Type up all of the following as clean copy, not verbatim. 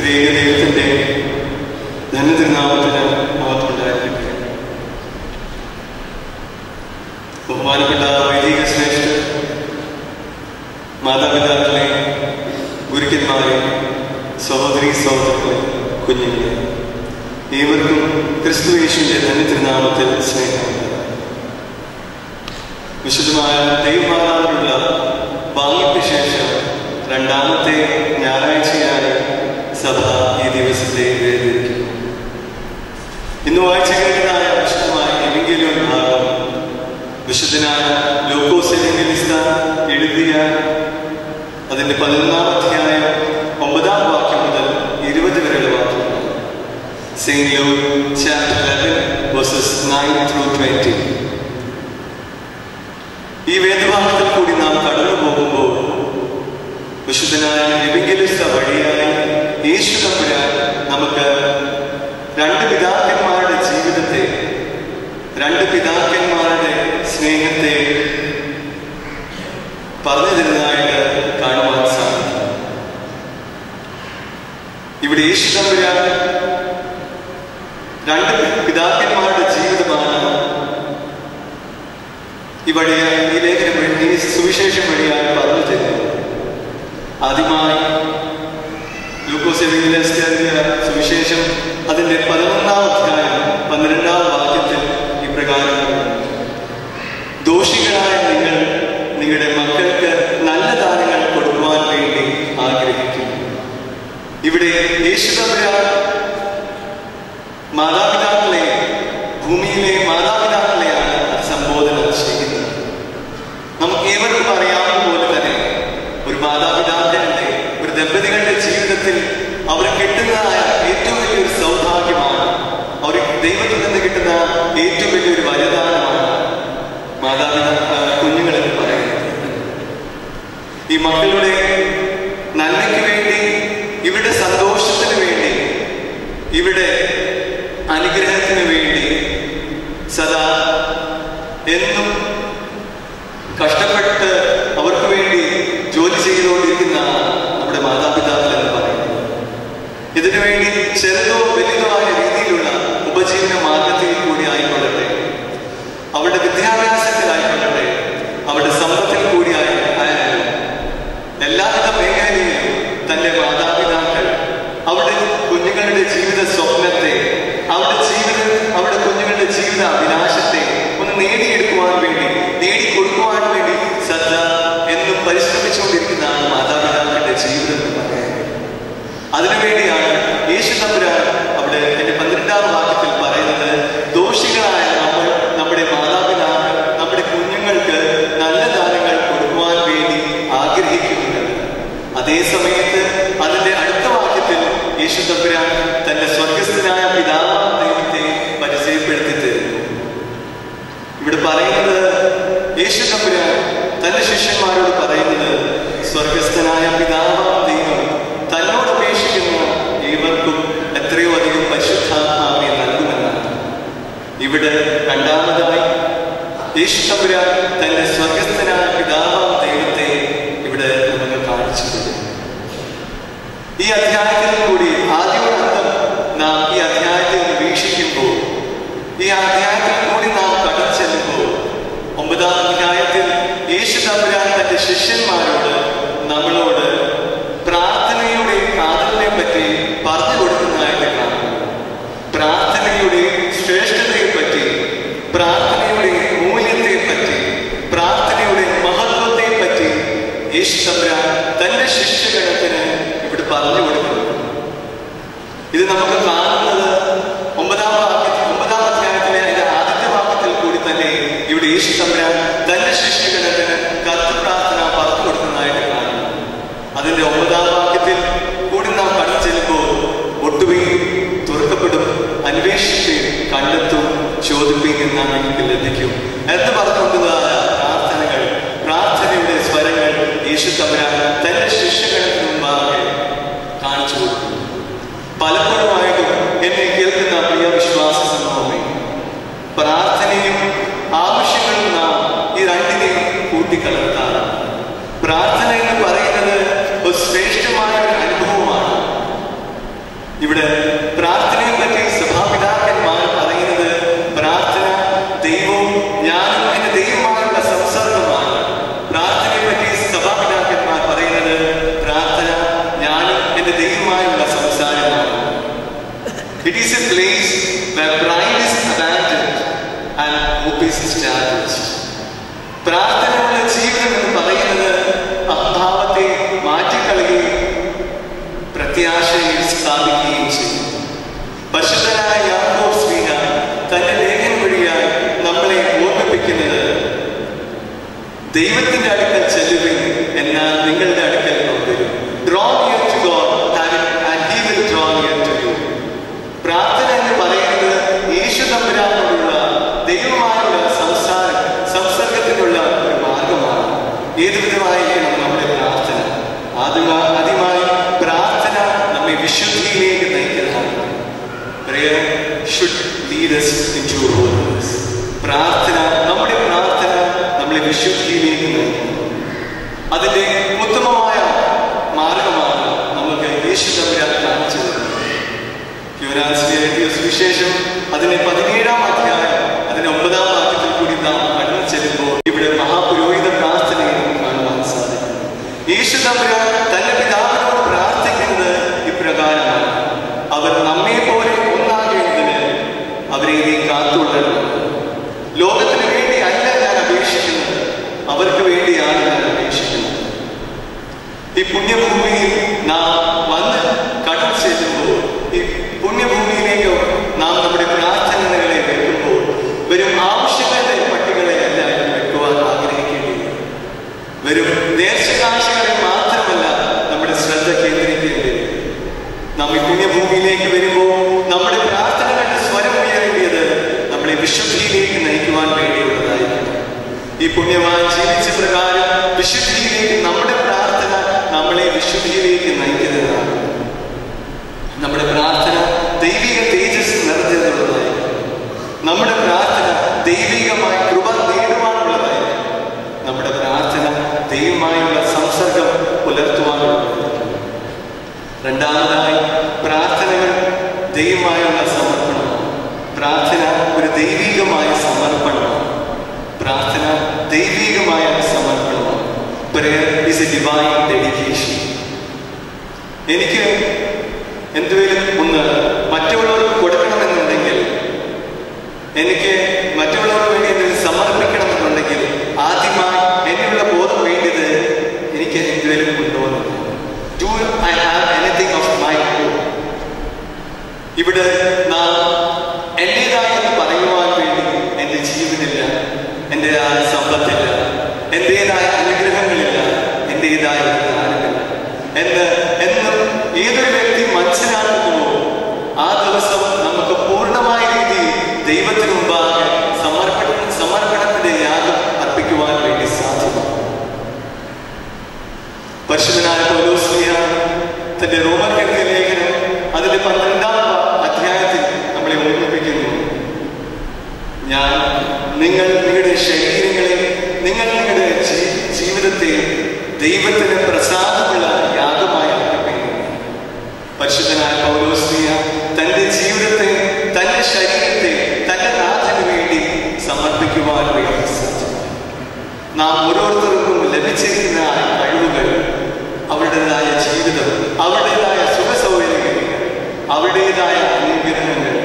ത്രിയേക ദൈവത്തിൻ്റെ ധന്യതിരുനാമത്തിന് മഹത്വമുണ്ടായിരിക്കട്ടെ. ബഹുമാനപ്പെട്ട വൈദിക ശ്രേഷ്ഠ മാതാപിതാക്കളെ, ഗുരുക്കന്മാരെ, സഹോദരീ സഹോദരങ്ങളെ, കുഞ്ഞുങ്ങളെ, ഏവർക്കും ക്രിസ്തു യേശുവിൻ്റെ ധന്യതിരുനാമത്തിൽ സ്നേഹമുണ്ട്. വിശുദ്ധമായ ദൈവമാതാവിനുള്ള വാങ്ങിക്ക് ശേഷം രണ്ടാമത്തെ ഞായറാഴ്ചയായി സഭ ഈ ദിവസത്തെ വേദിക്കുന്നു. ഇന്ന് വായിച്ചു കേൾക്കുന്നതായ വിശുദ്ധമായ എവങ്കേലിയോൻ ഭാഗം വിശുദ്ധനായ ലൂക്കോസ് എവങ്കേലിസ്ത എഴുതിയ അതിൻ്റെ 11-ാം അധ്യായം 9-ാം വാക്യം മുതൽ 20 വരെയുള്ള വാക്യങ്ങൾ. Saint Luke chapter 11 verses 9 through 20. ഈ വേദഭാഗത്തിൽ കൂടി നാം കടന്നു പോകുമ്പോൾ വിശുദ്ധനായ എവങ്കേലിസ്ത വഴിയായി യേശു തമ്പുരാൻ നമുക്ക് രണ്ട് പിതാക്കന്മാരുടെ ജീവിതത്തെ, രണ്ട് പിതാക്കന്മാരുടെ സ്നേഹത്തെ പറഞ്ഞു തരുന്നതായിട്ട് കാണുവാൻ സാധിക്കും. ഇവിടെ യേശു തമ്പുരാൻ രണ്ട് പിതാക്കന്മാരുടെ ജീവിതമാണ് ഈ ലേഖനം വഴി, ഈ സുവിശേഷം വഴിയായി പറഞ്ഞു തരുന്നത്. ആദ്യമായി ലൂക്കോസ് എവങ്കേലിസ്ത സുവിശേഷം അതിൻ്റെ 11-ാം അധ്യായം 12-ാം വാക്യത്തിൽ ഇപ്രകാരം: ദോഷികളായ നിങ്ങൾ നിങ്ങളുടെ മക്കൾക്ക് നല്ല ദാനങ്ങൾ കൊടുക്കുവാൻ വേണ്ടി ആഗ്രഹിക്കുന്നു. ഇവിടെ യേശു തമ്പുരാൻ മാതാപിതാക്കളെ, ഭൂമിയിലെ മാതാപിതാക്കളെയാണ് സംബോധന ചെയ്യുന്നത്. നമുക്ക് ഏവർക്കും അറിയാവുന്ന പോലെ തന്നെ ഒരു മാതാപിതാക്കളുടെ, ഒരു ദമ്പതികളുടെ ജീവിതത്തിൽ അവർ കിട്ടുന്നതായ ഏറ്റവും വലിയൊരു സൗഭാഗ്യമാണ്, അവർ ദൈവത്തിൽ നിന്ന് കിട്ടുന്ന ഏറ്റവും വലിയൊരു വരദാനമാണ് കുഞ്ഞുങ്ങളെന്ന് പറയുന്നത്. ഈ മക്കളുടെ നന്മയ്ക്ക് വേണ്ടി, ഇവിടെ സന്തോഷത്തിന് വേണ്ടി, ഇവിടെ അനുഗ്രഹത്തിന് വേണ്ടി സദാ എന്നും കഷ്ടപ്പെട്ട് അവർക്ക് വേണ്ടി ജോലി ചെയ്തുകൊണ്ടിരിക്കുന്ന നമ്മുടെ മാതാപിതാക്കൾ എന്ന് പറയുന്നത്. ഇതിനുവേണ്ടി ചെറുതോ വലുതോ ആയ രീതിയിലുള്ള ഉപജീവന മാർഗത്തിൽ കൂടി ആയിക്കൊള്ളട്ടെ, അവരുടെ വിദ്യാഭ്യാസത്തിലായിക്കൊള്ളട്ടെ, അവരുടെ സമ്പത്തിൽ കൂടി ആയാലും എല്ലാവിധ മേഖലയിലും തൻ്റെ മാതാപിതാക്കൾ അവരുടെ കുഞ്ഞുങ്ങളുടെ ജീവിത സ്വപ്നത്തെ, അവരുടെ കുഞ്ഞുങ്ങളുടെ ജീവിത അഭിലാഷത്തെ ഒന്ന് നേടിയെടുക്കുവാൻ വേണ്ടി, നേടിക്കൊടുക്കുവാൻ വേണ്ടി സദാ എന്നും പരിശ്രമിച്ചുകൊണ്ടിരിക്കുന്നതാണ് മാതാപിതാക്കളുടെ ജീവിതം എന്ന് പറയുന്നത്. അതിനുവേണ്ടിയാണ് യേശു തമ്പുരാൻ അവിടെ എൻ്റെ 12-ാം വാക്യത്തിൽ പറയുന്നത്: ദോഷികളായ നമ്മൾ നമ്മുടെ മാതാപിതാക്കൾ, നമ്മുടെ കുഞ്ഞുങ്ങൾക്ക് നല്ല ദാനങ്ങൾ കൊടുക്കുവാൻ വേണ്ടി ആഗ്രഹിക്കുന്നത്. അതേ സമയത്ത് അതിൻ്റെ അടുത്ത വാക്യത്തിൽ യേശു തമ്പുരാൻ തന്റെ സ്വർഗസ്ഥനായ പിതാവായ ദൈവത്തെ പരിചയപ്പെടുത്തി തരുന്നു. ഇവിടെ പറയുന്നത്, യേശു തമ്പുരാൻ തന്റെ ശിഷ്യന്മാരോട് പറയുന്നത്, സ്വർഗസ്ഥനായ പിതാവായ ദൈവം തന്നോട് അപേക്ഷിക്കുന്ന ഏവർക്കും എത്രയോ അധികം പരിശുദ്ധാത്മാവിനെ നൽകുമെന്നാണ്. ഇവിടെ രണ്ടാമതായി യേശു തമ്പുരാൻ തന്റെ സ്വർഗസ്ഥനായ പിതാവായ ദൈവത്തെ ഇവിടെ നമുക്ക് കാണിച്ചു തരുന്നു. ഈ അധ്യായത്തിൽ കൂടി ആദ്യോടന്തം നാം ഈ അധ്യായത്തിൽ വീക്ഷിക്കുമ്പോൾ, ഈ അധ്യായത്തിൽ കൂടി നാം കടന്നു ചെല്ലുമ്പോൾ, 9-ാം അധ്യായത്തിൽ യേശു തമ്പുരാൻ തന്റെ ശിഷ്യന്മാരോട്, നമ്മളോട് പ്രാർത്ഥനയുടെ കാതലിനെ പറ്റി പറഞ്ഞു കൊടുക്കുന്നതായിട്ട് കാണുന്നു. പ്രാർത്ഥനയുടെ ശ്രേഷ്ഠതയെ പറ്റി, പ്രാർത്ഥനയുടെ മൂല്യത്തെ പറ്റി, പ്രാർത്ഥനയുടെ മഹത്വത്തെ പറ്റി യേശു തമ്പുരാൻ തന്റെ ശിഷ്യഗണത്തിന് ഇവിടെ പറഞ്ഞു കൊടുക്കുന്നു. ഇത് നമുക്ക് കാണുന്നത് 9-ാം അധ്യായത്തിലെ അതിന്റെ ആദ്യത്തെ വാക്യത്തിൽ കൂടി തന്നെ ഇവിടെ യേശു തമ്പുരാൻ തന്റെ ശിഷ്യഗണത്തിന് കർത്തൃ പ്രാർത്ഥന പറഞ്ഞു കൊടുക്കുന്നതായിട്ട് കാണുന്നു. അതിന്റെ 9-ാം വാക്യത്തിൽ കൂടി നാം കടന്നു ചെല്ലുമ്പോൾ, ഒട്ടുകയും തുറക്കപ്പെടും, അന്വേഷിക്കുകയും കണ്ടെത്തും, ചോദിക്കുകയും നാം എനിക്ക് ലഭിക്കും എന്ന് പറഞ്ഞുകൊണ്ടതായ പ്രാർത്ഥനകൾ, പ്രാർത്ഥനയുടെ സ്വരങ്ങൾ യേശു തമ്പുരാൻ തന്റെ ശിഷ്യഗണത്തിന് മുമ്പാകെ കാണിച്ചു കൊടുക്കുന്നു. പലപ്പോഴുമായിട്ടും എന്നെ കേൾക്കുന്ന പ്രിയ വിശ്വാസ സമൂഹമേ, പ്രാർത്ഥനയും ആവശ്യങ്ങളും നാം ഈ രണ്ടിനെയും കൂട്ടിക്കലർത്താറാണ്. പ്രാർത്ഥന എന്ന് പറയുന്നത് ഒരു ശ്രേഷ്ഠമായ ഒരു അനുഭവമാണ്. പ്രാർത്ഥനയുള്ള ജീവിതം എന്ന് പറയുന്നത് അഭാവത്തെ മാറ്റിക്കളയുകയും പ്രത്യാശയിൽ സ്ഥാപിക്കുകയും ചെയ്യും. പരിശുദ്ധനായ യാക്കോബ് ശ്ലീഹ തന്റെ ലേഖനം വഴിയായി നമ്മളെ ഓർമ്മിപ്പിക്കുന്നത് ദൈവത്തിന്റെ അടുക്കൽ ചെല്ലുവിൻ, എന്നാൽ നിങ്ങളുടെ അടുക്കൽ വരും. Draw near to God and he will draw near to you. പ്രാർത്ഥന എന്ന് പറയുന്നത് യേശു തമ്പുരാനോടുള്ള ദൈവമായുള്ള സംസർഗത്തിനുള്ള ഒരു മാർഗമാണ്. ഏതുവിധമായിരിക്കണം നമ്മുടെ പ്രാർത്ഥന? ആദ്യമായി പ്രാർത്ഥന നമ്മെ വിശുദ്ധിയിലേക്ക് നയിക്കുന്നതാണ്. Prayer should lead us into holiness. നമ്മുടെ പ്രാർത്ഥന നമ്മളെ വിശുദ്ധിയിലേക്ക് നയിക്കുന്നു. അതിന്റെ ഉത്തമമായ മാർഗമാണ് നമുക്ക് യേശു തമ്പുരാൻ കാണിച്ചു തരുന്നത്. യോഹന്നാൻ എഴുതിയ സുവിശേഷം അതിന്റെ 17-ാം അധ്യായം അതിന്റെ 9-ാം വാക്യത്തിൽ കൂടി നാം കടന്നു ചെല്ലുമ്പോൾ ഇവിടെ മഹാപുരോഹിത പ്രാർത്ഥനയും കാണുവാൻ സാധിക്കും. യേശു തമ്പുരാൻ തന്റെ പിതാവിനോട് പ്രാർത്ഥിക്കുന്നത് ഇപ്രകാരമാണ്: അവർ നമ്മെ പോലെ ഒന്നാകേണ്ടതിന് അവരെ നീ കാത്തുകൊള്ളണം. ലോകത്തിന് വേണ്ടി അല്ല ഞാൻ അപേക്ഷിക്കുന്നത്, അവർക്ക് വേണ്ടിയാണ് ഞാൻ അപേക്ഷിക്കുന്നത്. ഈ പുണ്യഭൂമിയിൽ നാം വന്ന് കടന്നു ചെല്ലുമ്പോൾ, ഈ പുണ്യഭൂമിയിലേക്ക് നാം നമ്മുടെ പ്രാർത്ഥനകളെ വെക്കുമ്പോൾ വെറും ആവശ്യങ്ങളുടെ പട്ടികളെയല്ല വെക്കുവാൻ ആഗ്രഹിക്കേണ്ടത്. വെറും ദേശകാശികളെ മാത്രമല്ല നമ്മുടെ ശ്രദ്ധ കേന്ദ്രീകരിക്കേണ്ടത്. നാം ഈ പുണ്യഭൂമിയിലേക്ക് വരുമ്പോൾ നമ്മുടെ പ്രാർത്ഥനകളുടെ സ്വരം ഉയരേണ്ടത് നമ്മളെ വിശുദ്ധിയിലേക്ക് നയിക്കുവാൻ വേണ്ടിയുള്ളതായിരിക്കും. ഈ പുണ്യവാൻ ജീവിച്ച പ്രകാരം വിശുദ്ധിയിലേക്ക് നമ്മുടെ പ്രാർത്ഥന നമ്മളെ വിശുദ്ധിയിലേക്ക് നയിക്കുന്നതാണ്. നമ്മുടെ പ്രാർത്ഥന ദൈവിക തേജസ് നിറഞ്ഞതുള്ളതായിരിക്കും. നമ്മുടെ പ്രാർത്ഥന ദൈവികമായ കൃപ നേടുവാനുള്ളതായിരിക്കും. നമ്മുടെ പ്രാർത്ഥന ദൈവമായുള്ള സംസർഗം പുലർത്തുവാനുള്ളതായിരിക്കും. രണ്ടാമതായി പ്രാർത്ഥനകൾ ദൈവമായുള്ള സമർപ്പണമാണ്. പ്രാർത്ഥന ഒരു ദൈവികമായ സമർപ്പണമാണ്. പ്രാർത്ഥന ദൈവികമായ സമർപ്പണമാണ്. Prayer is a divine dedication. എനിക്ക് എന്തെങ്കിലും ഒന്ന് മറ്റുള്ളവർക്ക് കൊടുക്കണമെന്നുണ്ടെങ്കിൽ, എനിക്ക് മറ്റുള്ളവർക്ക് വേണ്ടി എന്തെങ്കിലും സമർപ്പിക്കണമെന്നുണ്ടെങ്കിൽ ആദ്യമായി എന്നുള്ള ബോധം വേണ്ടത് എനിക്ക് എന്തെങ്കിലും ഉണ്ടോന്ന്. Do I have anything of my own? ഇവിടെ നാം എന്റേതായെന്ന് പറയുവാൻ വേണ്ടി എൻ്റെ ജീവനില്ല, എന്റേതായ സമ്പത്തില്ല, എന്റേതായ അനുഗ്രഹങ്ങളില്ല, എന്റേതായ ജ്ഞാനമില്ല എന്നും ഏതൊരു വ്യക്തി മനസ്സിലാക്കുന്നുവോ ആ ദിവസം നമുക്ക് പൂർണ്ണമായ രീതിയിൽ ദൈവത്തിന് മുമ്പാകെ സമർപ്പണത്തിന്റെ യാഗം അർപ്പിക്കുവാൻ വേണ്ടി സാധ്യമാണ്. പരിശുദ്ധനായ പൗലോസ് ശ്ലീഹ തന്റെ റോമർക്കെഴുതിയ ലേഖനം അതിന്റെ 12-ാം അധ്യായത്തിൽ നമ്മളെ ഓർമ്മിപ്പിക്കുന്നു: നിങ്ങൾ നിങ്ങളുടെ ശരീരങ്ങളെ, നിങ്ങളുടെ ജീവിതത്തെ ദൈവത്തിന് പ്രസാദമുള്ള യാഗമായി അർപ്പിക്കുന്നു. പരിശുദ്ധനായ പൗലോസ് ശ്ലീഹ തന്റെ ജീവിതത്തെ, തന്റെ ശരീരത്തെ തന്റെ നാഥന് വേണ്ടി സമർപ്പിക്കുവാൻ വേണ്ടി സാധിക്കും. നാം ഓരോരുത്തർക്കും ലഭിച്ചിരിക്കുന്ന കഴിവുകൾ, അവരുടേതായ ജീവിതം, അവരുടേതായ സുഖസൗകര്യങ്ങൾ, അവരുടേതായ അനുഗ്രഹങ്ങൾ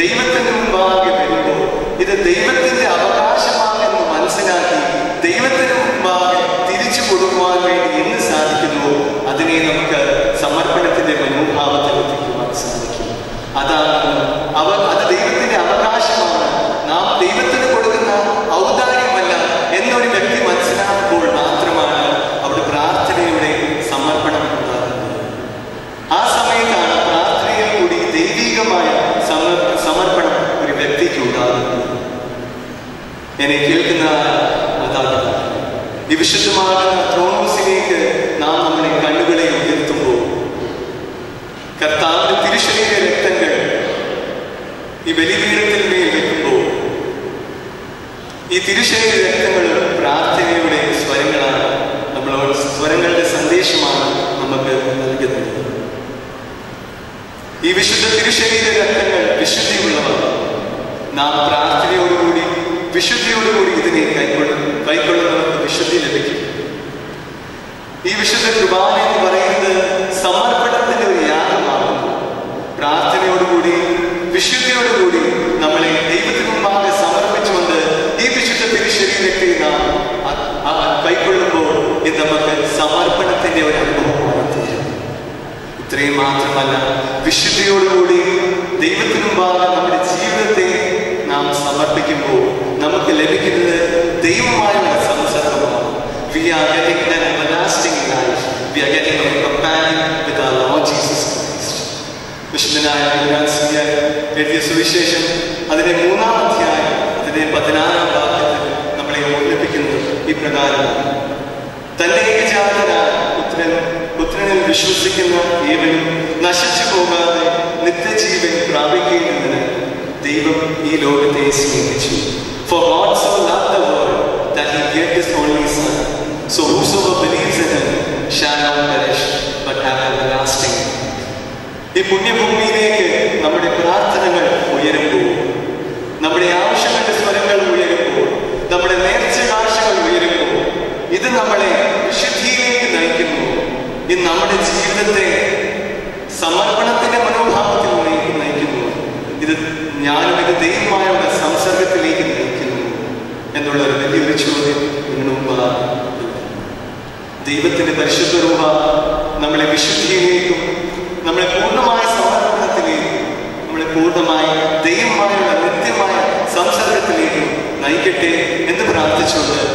ദൈവത്തിന് മുമ്പാകെ വരുമ്പോൾ ഇത് ദൈവത്തിന്റെ അവകാശമാണെന്ന് മനസ്സിലാക്കി ദൈവത്തിന് മുമ്പാകെ തിരിച്ചു കൊടുക്കുവാൻ വേണ്ടി എന്ന് സാധിക്കുന്നുവോ അതിനെ നമുക്ക് സമർപ്പണത്തിന്റെ മനോഭാവത്തിൽ എത്തിക്കുവാൻ സാധിക്കും. അത് ദൈവത്തിന്റെ അവകാശമാണ്, നാം ദൈവത്തിന് കൊടുക്കുന്ന ഔദാര്യമല്ല എന്നൊരു വ്യക്തി മനസ്സിലാക്കുമ്പോൾ മാത്രമാണ് അവിടെ പ്രാർത്ഥനയുടെ സമർപ്പണം ഉണ്ടാകുന്നത്. ആ സമയത്താണ് പ്രാർത്ഥനയിൽ കൂടി ദൈവികമായ സമർപ്പണം ഒരു വ്യക്തിക്ക് ഉണ്ടാകുന്നത്. എന്നെ കേൾക്കുന്ന മാതാപിതാക്കളെ, ഈ വിശുദ്ധമാകുന്ന ത്രോണോസിലേക്ക് നാം നമ്മുടെ കണ്ണുകളെ ഉയർത്തുമ്പോൾ കർത്താവിന്റെ തിരുശരീര രക്തങ്ങൾ ഈ ബലിപീഠത്തിൽ മേൽ വെക്കുമ്പോൾ ഈ തിരുശരീര രക്തങ്ങൾ പ്രാർത്ഥനയുടെ സ്വരങ്ങളാണ്, നമ്മളോട് സ്വരങ്ങളുടെ സന്ദേശമാണ് നമുക്ക് നൽകുന്നത്. ഈ വിശുദ്ധ തിരുശരീര രക്തങ്ങൾ വിശുദ്ധിയുള്ളവ. നാം പ്രാർത്ഥനയോടുകൂടി വിശുദ്ധിയോടുകൂടി ഇതിനെ കൈക്കൊള്ളുന്നവർക്ക് വിശുദ്ധി ലഭിക്കും. ഈ വിശുദ്ധ കുർബാന എന്ന് പറയുന്നത് സമർപ്പണത്തിന്റെ ഒരു യാഗമാകുന്നു. പ്രാർത്ഥനയോടുകൂടി വിശുദ്ധിയോടുകൂടി നമ്മളെ ദൈവത്തിന് മുമ്പാകെ സമർപ്പിച്ചുകൊണ്ട് ഈ വിശുദ്ധ തിരുശരീരത്തെ നാം ഇത് നമുക്ക് സമർപ്പണത്തിന്റെ ഒരു അനുഭവമാണ് തീരും. ഇത്രയും മാത്രമല്ല, വിശുദ്ധിയോടുകൂടി ദൈവത്തിനു മുമ്പാകെ നമ്മുടെ ജീവിതത്തെ നാം സമർപ്പിക്കുമ്പോൾ നമുക്ക് ലഭിക്കുന്നത് ദൈവമായുള്ള സംസർഗമാണ്. We are getting an everlasting life. We are getting a companion with our Lord Jesus Christ. വിശുദ്ധനായ യോഹന്നാൻ എഴുതിയ സുവിശേഷം അതിന്റെ 3-ാം അധ്യായം അതിന്റെ 16-ാം വാക്യത്തിൽ നമ്മളെ ഓർമ്മിപ്പിക്കുന്നത് ഈ പ്രകാരമാണ്: തന്റെ ഏകജാതനായ പുത്രനിൽ വിശ്വസിക്കുന്ന ഏവനും നശിച്ചു പോകാതെ നിത്യജീവൻ പ്രാപിക്കേണ്ടതിന് ദൈവം ഈ ലോകത്തെ സ്നേഹിച്ചു. For God so loved the world that he gave his only son, so whosoever believes in him shall not perish but have everlasting life. ഈ പുണ്യഭൂമിയിലേക്ക് നമ്മുടെ പ്രാർത്ഥനകൾ ഉയരുമ്പോൾ, നമ്മുടെ ആവശ്യങ്ങളുടെ സ്വരങ്ങൾ ഉയരുമ്പോൾ, നമ്മുടെ നേർച്ച കാഴ്ചകൾ ഉയരുമ്പോൾ, ഇത് നമ്മളെ വിശുദ്ധിയിലേക്ക് നയിക്കുന്നു. ഇത് നമ്മുടെ ജീവിതത്തെ സമർപ്പണത്തിന്റെ മനോഭാവത്തിലേക്ക് നയിക്കുന്നു. ഇത് ഞാനും ഇത് ദൈവമായുള്ള സംസർഗത്തിലേക്ക് നയിക്കുന്നു എന്നുള്ള ഒരു വലിയൊരു ചോദ്യം ഇതിനു മുമ്പ്. ദൈവത്തിന്റെ പരിശുദ്ധ രൂപ നമ്മളെ വിശുദ്ധിയിലേക്കും നമ്മളെ പൂർണ്ണമായ സമർപ്പണത്തിലേക്കും നമ്മളെ പൂർണ്ണമായ ദൈവമായുള്ള നിത്യമായ സംസർഗത്തിലേക്കും നയിക്കട്ടെ എന്ന് പ്രാർത്ഥിച്ചുകൊണ്ട്